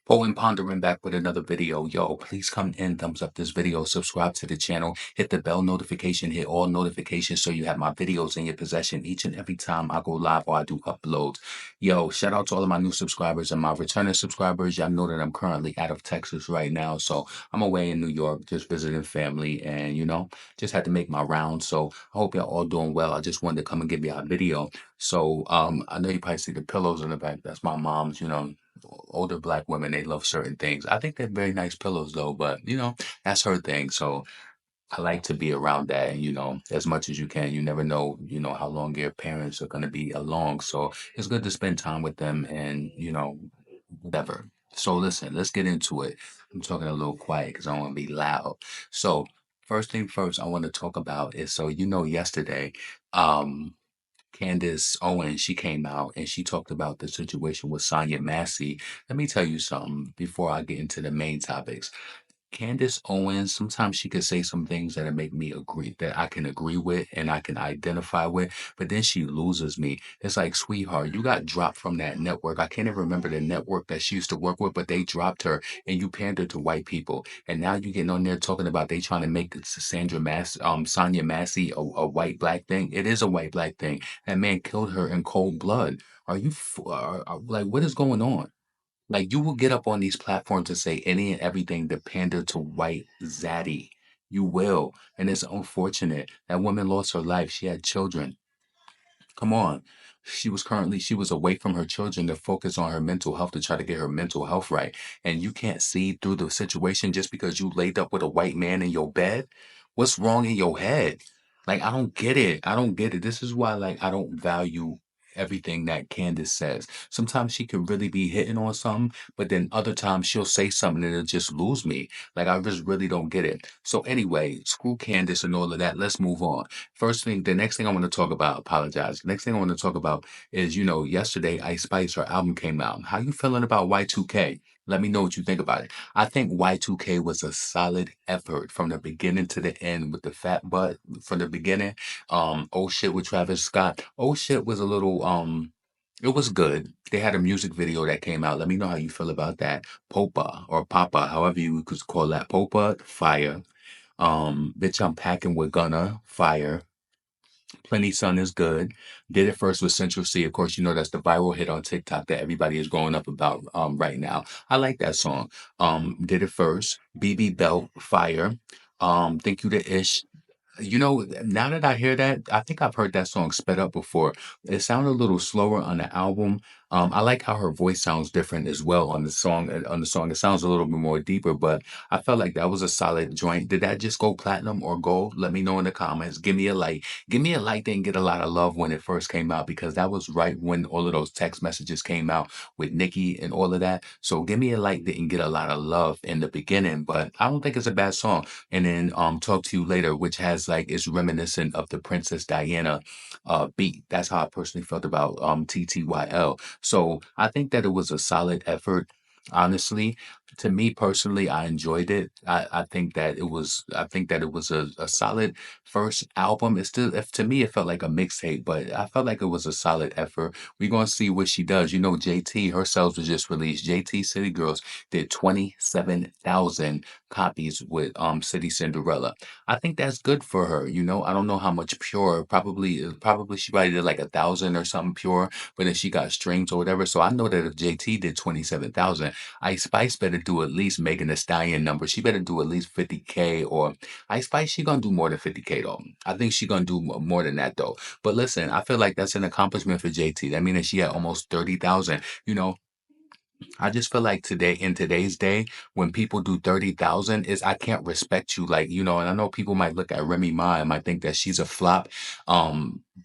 Owen Pondering back with another video. Yo, please come in, thumbs up this video, subscribe to the channel, hit the bell notification, hit all notifications so you have my videos in your possession each and every time I go live or I do uploads. Yo, shout out to all of my new subscribers and my returning subscribers. Y'all know that I'm currently out of Texas right now, so I'm away in New York just visiting family and, just had to make my rounds. So I hope y'all all doing well. I just wanted to come and give you a video. So I know you probably see the pillows in the back. That's my mom's, older black women, they love certain things. I think they're very nice pillows though, but that's her thing. So I like to be around that, and as much as you can. You never know, how long your parents are going to be along. So it's good to spend time with them and, whatever. So listen, let's get into it. I'm talking a little quiet because I don't want to be loud. So first thing first, I want to talk about is yesterday, um, Candace Owen, she came out and she talked about the situation with Sonya Massey. Let me tell you something before I get into the main topics. Candace Owens, sometimes she could say some things that make me agree that I can agree with and I can identify with, but then she loses me. It's like, sweetheart, you got dropped from that network. I can't even remember the network that she used to work with, but they dropped her and you pandered to white people. And now you getting on there talking about they trying to make Sonya Massey a white black thing. It is a white black thing. That man killed her in cold blood. Like, what is going on? Like, you will get up on these platforms to say any and everything to pander to white zaddy. You will. And it's unfortunate. That woman lost her life. She had children. Come on. She was away from her children to focus on her mental health to try to get her mental health right. And you can't see through the situation just because you laid up with a white man in your bed. What's wrong in your head? Like, I don't get it. I don't get it. This is why, like, I don't value everything that Candace says. Sometimes she can really be hitting on something, but then other times she'll say something and it'll just lose me. Like, I just really don't get it. So anyway, screw Candace and all of that. Let's move on. The next thing I want to talk about, apologize. The next thing I want to talk about is, yesterday Ice Spice, her album came out. How you feeling about Y2K? Let me know what you think about it. I think Y2K was a solid effort from the beginning to the end with the fat butt from the beginning. Oh shit with Travis Scott. Oh shit was a little it was good. They had a music video that came out. Let me know how you feel about that. Popa or Papa, however you could call that. Popa, fire. Bitch, I'm packing with Gunna, fire. Plenty Sun is good. Did it first with Central C. Of course, that's the viral hit on TikTok that everybody is going up about right now. I like that song. Did it first. BB Belt, fire. Thank You to Ish. Now that I hear that, I think I've heard that song sped up before. It sounded a little slower on the album. I like how her voice sounds different as well on the song. It sounds a little bit more deeper, but I felt like that was a solid joint. Did that just go platinum or gold? Let me know in the comments. Give me a like. Give me a like. Didn't get a lot of love when it first came out because that was right when all of those text messages came out with Nicki and all of that. So give me a like. Didn't get a lot of love in the beginning, but I don't think it's a bad song. And then Talk to You Later, which has like is reminiscent of the Princess Diana beat. That's how I personally felt about TTYL. So I think that it was a solid effort. Honestly, to me personally, I enjoyed it. I think that it was a solid first album. It's still, if to me, it felt like a mixtape, but I felt like it was a solid effort. We're gonna see what she does. JT, her sales was just released. JT City Girls did 27,000 copies with City Cinderella. I think that's good for her. I don't know how much pure. Probably she probably did like 1,000 or something pure, but then she got streams or whatever. So I know that if JT did 27,000, Ice Spice better do at least Megan Thee Stallion number. She better do at least 50K or Ice Spice. She gonna do more than 50K though. I think she gonna do more than that though. But listen, I feel like that's an accomplishment for JT. That means that she had almost 30,000. I just feel like in today's day, when people do 30,000 is I can't respect you. Like, and I know people might look at Remy Ma and might think that she's a flop.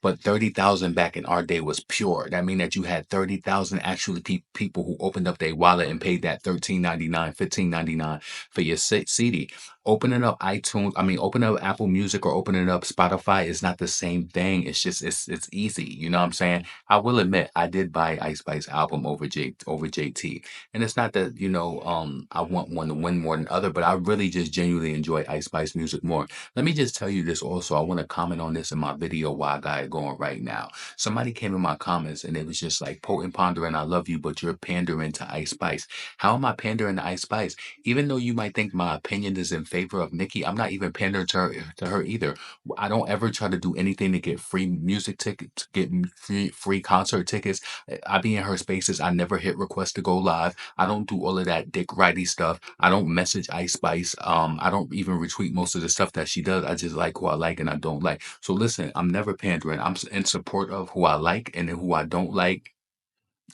But 30,000 back in our day was pure. That mean that you had 30,000 actually people who opened up their wallet and paid that 13.99, 15.99 for your CD. Opening up opening up Apple Music or opening up Spotify is not the same thing. It's just it's easy. You know what I'm saying? I will admit I did buy Ice Spice album over JT. And it's not that, I want one to win more than other, but I really just genuinely enjoy Ice Spice music more. Let me just tell you this also. I want to comment on this in my video why I got got it going right now. Somebody came in my comments and it was just like, potent pondering, I love you, but you're pandering to Ice Spice. How am I pandering to Ice Spice? Even though you might think my opinion is in favor of Nikki, I'm not even pandering to her either. I don't ever try to do anything to get free music tickets, get free concert tickets. I be in her spaces. I never hit request to go live. I don't do all of that dick righty stuff. I don't message Ice Spice. I don't even retweet most of the stuff that she does. I just like who I like and I don't like. So listen, I'm never pandering. In support of who I like, and then who I don't like,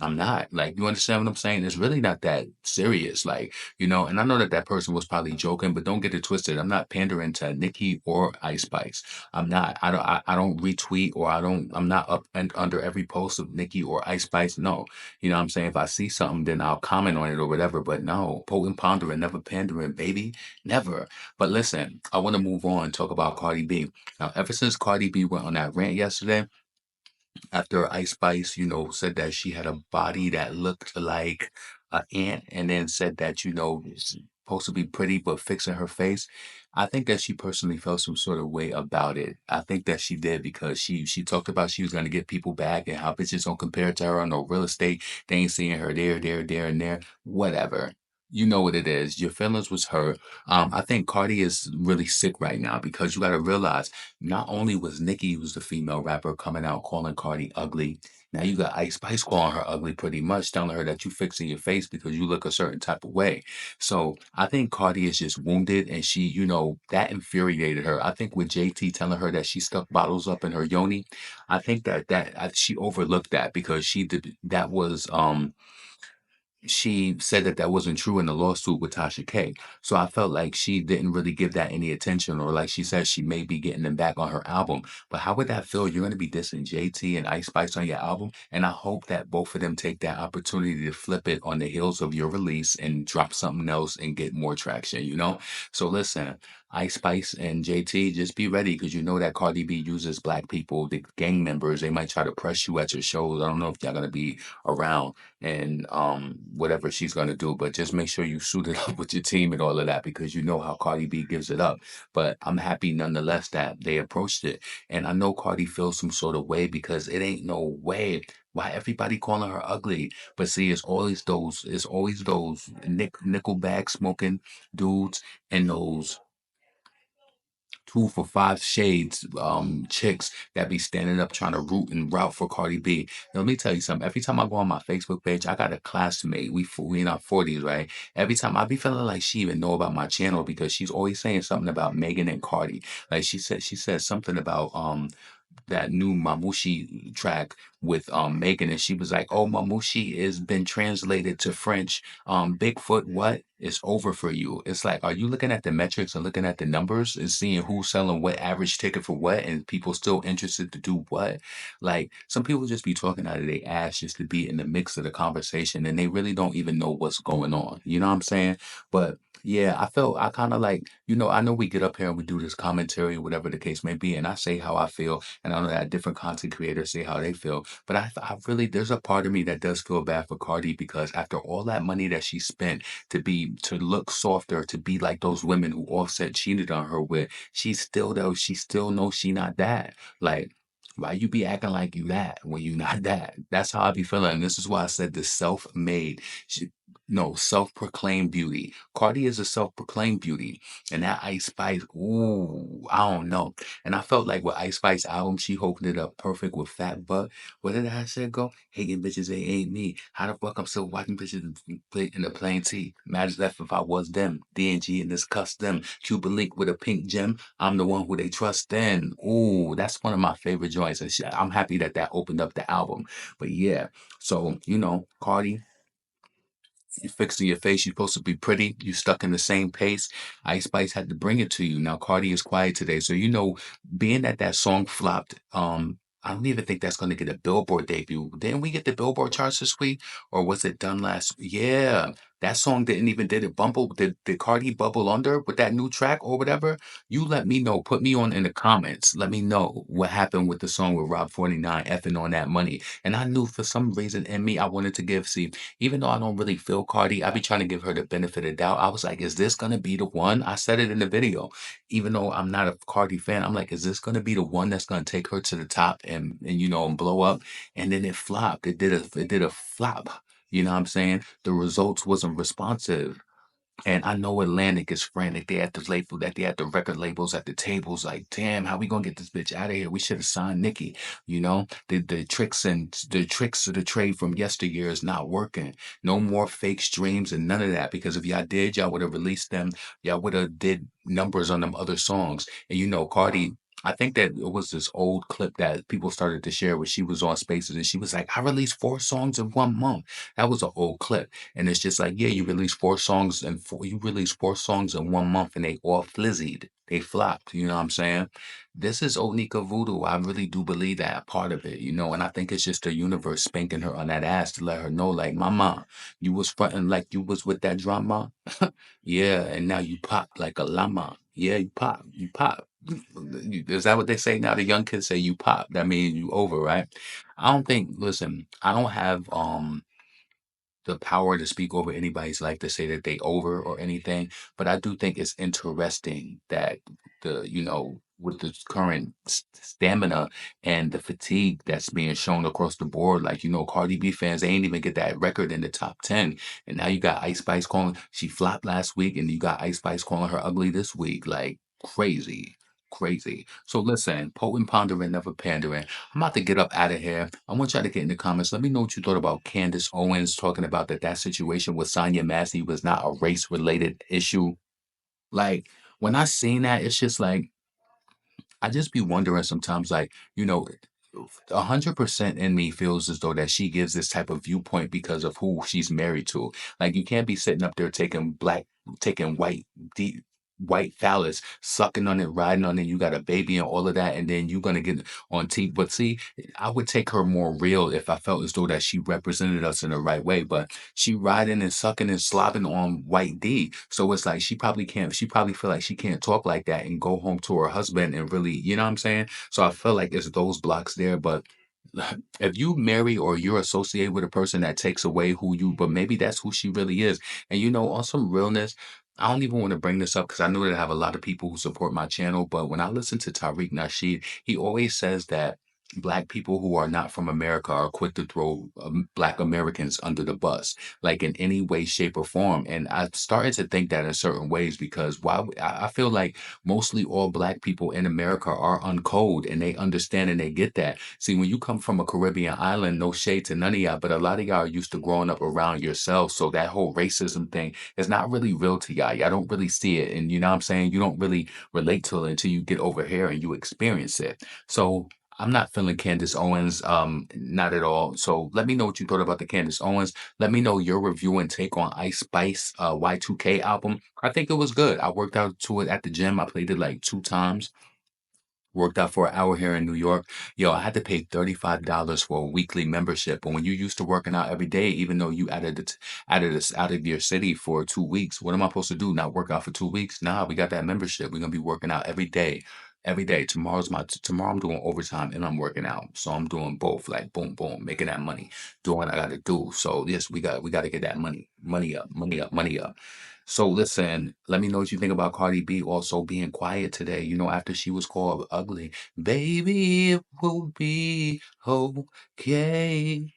I'm not. Like, you understand what I'm saying? It's really not that serious. Like, and I know that that person was probably joking, but don't get it twisted. I'm not pandering to Nikki or Ice Spice. I'm not. I don't retweet, or I'm not up and under every post of Nikki or Ice Spice. No. You know what I'm saying? If I see something, then I'll comment on it or whatever. But no, potent pondering, never pandering, baby. Never. But listen, I want to move on, talk about Cardi B. Now, ever since Cardi B went on that rant yesterday, after Ice Spice, said that she had a body that looked like an ant, and then said that, it's supposed to be pretty but fixing her face. I think that she personally felt some sort of way about it. I think that she did because she talked about she was gonna get people back and how bitches don't compare to her on no real estate. They ain't seeing her there, and there. Whatever. You know what it is. Your feelings was hurt. I think Cardi is really sick right now because you got to realize not only was Nicki, who's the female rapper, coming out calling Cardi ugly, now you got Ice Spice calling her ugly pretty much, telling her that you fixing your face because you look a certain type of way. So I think Cardi is just wounded and she, that infuriated her. I think with JT telling her that she stuck bottles up in her yoni, I think that she overlooked that because she did that was she said that that wasn't true in the lawsuit with Tasha K. So I felt like she didn't really give that any attention, or like she said, she may be getting them back on her album. But how would that feel? You're going to be dissing JT and Ice Spice on your album. And I hope that both of them take that opportunity to flip it on the heels of your release and drop something else and get more traction. So listen, Ice Spice and JT, just be ready because you know that Cardi B uses black people, the gang members. They might try to press you at your shows. I don't know if y'all going to be around and whatever she's gonna do. But just make sure you suit it up with your team and all of that because you know how Cardi B gives it up. But I'm happy nonetheless that they approached it. And I know Cardi feels some sort of way because it ain't no way why everybody calling her ugly. But see, it's always those nickel bag smoking dudes and those 2 for 5 shades chicks that be standing up trying to root and route for Cardi B. Now, let me tell you something. Every time I go on my Facebook page, I got a classmate. We in our 40s, right? Every time I be feeling like she even know about my channel because she's always saying something about Megan and Cardi. Like she said something about that new Mamushi track with Megan, and she was like, "Oh, Mamushi is been translated to French. Bigfoot, what is over for you?" It's like, are you looking at the metrics and looking at the numbers and seeing who's selling what average ticket for what, and people still interested to do what? Like some people just be talking out of their ass just to be in the mix of the conversation, and they really don't even know what's going on. You know what I'm saying? But yeah, I kind of like, I know we get up here and we do this commentary, whatever the case may be, and I say how I feel, and I know that different content creators say how they feel. But I really, there's a part of me that does feel bad for Cardi because after all that money that she spent to look softer, to be like those women who Offset cheated on her with, she still knows she not that. Like, why you be acting like you that when you not that? That's how I be feeling. And this is why I said the self-made. She, no, self-proclaimed beauty. Cardi is a self-proclaimed beauty. And that Ice Spice, ooh, I don't know. And I felt like with Ice Spice album, she opened it up perfect with Fat Butt. What did I say go? Hating bitches, they ain't me. How the fuck I'm still watching bitches in the plain T? Matters left if I was them. DNG and this cuss them. Cuban link with a pink gem. I'm the one who they trust then. Ooh, that's one of my favorite joints. And I'm happy that that opened up the album. But yeah, so, Cardi, you fixing your face. You're supposed to be pretty. You stuck in the same pace. Ice Spice had to bring it to you. Now Cardi is quiet today, so being that that song flopped, I don't even think that's going to get a Billboard debut. Didn't we get the Billboard charts this week, or was it done last? Yeah, That song didn't even did it bumble did Cardi bubble under with that new track or whatever? You let me know. Put me on in the comments. Let me know what happened with the song with Rob 49 effing on that money. And I knew for some reason in me I wanted to give see, even though I don't really feel Cardi, I be trying to give her the benefit of doubt. I was like, is this gonna be the one? I said it in the video. Even though I'm not a Cardi fan, I'm like, is this gonna be the one that's gonna take her to the top and and blow up? And then it flopped. It did a flop. You know what I'm saying? The results wasn't responsive. And I know Atlantic is frantic. They at the label that they at the record labels at the tables like, damn, how we gonna get this bitch out of here? We should have signed Nicki. The tricks of the trade from yesteryear is not working. No more fake streams and none of that. Because if y'all did, y'all would have released them. Y'all would have did numbers on them other songs. And Cardi. I think that it was this old clip that people started to share where she was on Spaces and she was like, I released 4 songs in 1 month. That was an old clip. And it's just like, yeah, you released 4 songs in 1 month and they all flizzied. They flopped. You know what I'm saying? This is Onika Voodoo. I really do believe that part of it. And I think it's just the universe spanking her on that ass to let her know, like, mama, you was fronting like you was with that drama. Yeah, and now you pop like a llama. Yeah, you pop. You pop. Is that what they say now? The young kids say you pop. That means you over, right? Listen, I don't have the power to speak over anybody's life to say that they over or anything. But I do think it's interesting that with the current stamina and the fatigue that's being shown across the board, like, Cardi B fans, they ain't even get that record in the top 10. And now you got Ice Spice calling, she flopped last week, and you got Ice Spice calling her ugly this week. Like, crazy. Crazy. So listen, potent pondering, never pandering. I'm about to get up out of here. I want y'all to get in the comments. Let me know what you thought about Candace Owens talking about that situation with Sonya Massey was not a race related issue. Like, when I seen that, it's just like I just be wondering sometimes, like, 100% in me feels as though that she gives this type of viewpoint because of who she's married to. Like, you can't be sitting up there taking deep, white phallus, sucking on it, riding on it. You got a baby and all of that, and then you're gonna get on TV. But see, I would take her more real if I felt as though that she represented us in the right way. But she riding and sucking and slobbing on white D. So it's like she probably can't. She probably feel like she can't talk like that and go home to her husband and really, you know what I'm saying? So I feel like it's those blocks there. But if you marry or you're associated with a person that takes away but maybe that's who she really is. And on some realness, I don't even want to bring this up because I know that I have a lot of people who support my channel. But when I listen to Tariq Nasheed, he always says that Black people who are not from America are quick to throw Black Americans under the bus, like in any way, shape, or form. And I've started to think that in certain ways because I feel like mostly all Black people in America are uncode and they understand and they get that. See, when you come from a Caribbean island, no shade to none of y'all, but a lot of y'all are used to growing up around yourself. So that whole racism thing is not really real to y'all. Y'all don't really see it. And you know what I'm saying? You don't really relate to it until you get over here and you experience it. So I'm not feeling Candace Owens, not at all. So let me know what you thought about the Candace Owens. Let me know your review and take on Ice Spice Y2K album. I think it was good. I worked out to it at the gym. I played it like 2 times. Worked out for an hour here in New York. Yo, I had to pay $35 for a weekly membership. But when you used to working out every day, even though you out of your city for 2 weeks, what am I supposed to do? Not work out for 2 weeks? Nah, we got that membership. We're gonna be working out every day. Every day. Tomorrow I'm doing overtime and I'm working out. So I'm doing both, like boom, boom, making that money, doing what I gotta do. So yes, we gotta get that money. Money up, money up, money up. So listen, let me know what you think about Cardi B also being quiet today, after she was called ugly. Baby, it will be okay.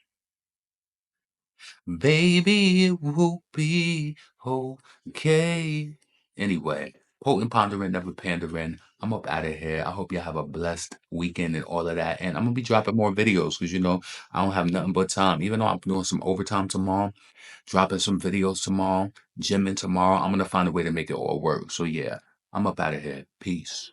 Baby, it will be okay. Anyway, potent pondering, never pandering. I'm up out of here. I hope you have a blessed weekend and all of that. And I'm gonna be dropping more videos because I don't have nothing but time. Even though I'm doing some overtime tomorrow, dropping some videos tomorrow, gymming tomorrow. I'm gonna find a way to make it all work. So yeah, I'm up out of here. Peace.